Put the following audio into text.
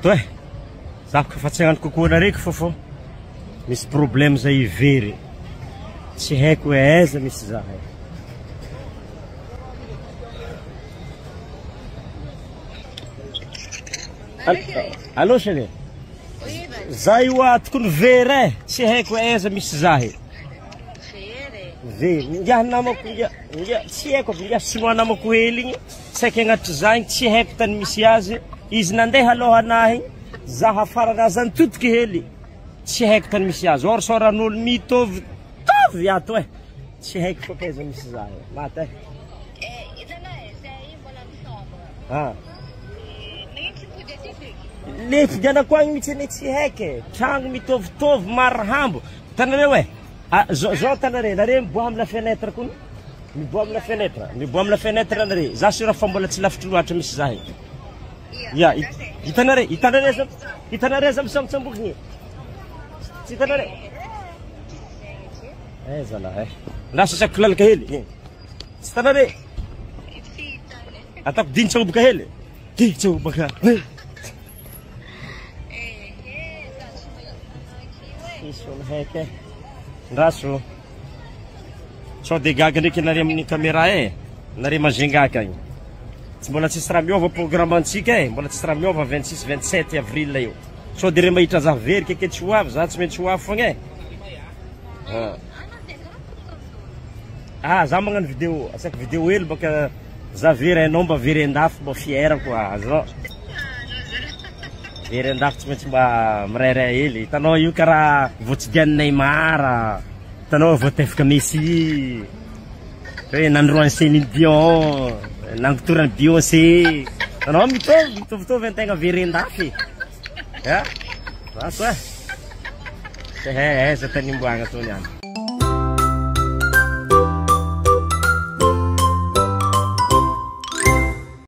Ato e, zavako fa tsy hagnano kokoa anareko fô misy problème zay ivery. Tsy haiko hoe aiza misy za e. Allô chérie? Za io tokony very e, tsy haiko hoe aiza misy za e. Very, ngiahy namako ngiahy tsy haiko aby ngiahy sinoa namako hely igny, saiky agnatry za igny tsy haiko tany misy azy. Izy nandeha aloha anahy igny, za hafaranazy antotiky hely, tsy haiko tany misy azy. Or soran'olo mitovitovy ato e, tsy haiko fô kaiza misy za e. Maty e. Ah. Le fidianako agny mihitsy ane tsy haiko e, tragno mitovitovy maro hambo. Hitanareo e, zao tanare, nare miboha amina fenêtre kony, miboha amina fenêtre nare. Za sura fa mbola tsy lavitry loatra misy za e. Ya, hitanare za misambotsamboky igny. Tsy hitanare. Zalahy e. Lasa saky lalaka hely. Tsy hitanare. Atako dinitsako boka hely. Dinitsako boka. Isony haiko e. Ndraso. Sao de gaga ndraiky nare amin'ny caméra e. Nare mazingaka igny. Tsy mbola tsisy raha miova programme antsika e. Mbola tsisy raha miova 26-27 avril io. Sao de re mahitra za very keke tsy ho avy, za tsy maintsy ho avy fogna e. Za magnano vidéo, asaky vidéo hely baka za very hainao mba very andafy mba fiera koa zao. Very andafy tsy maintsy mba mirairay hely. Hitanao io karaha voatsidian'i Neymar, hitanao voatefaka Messi, hoe nandroany Céline Dion, nangotorany Beyoncé. Hitanao mitovitovy antegna very andafy. Ya, raso e. Aiza tany imboagna tony any.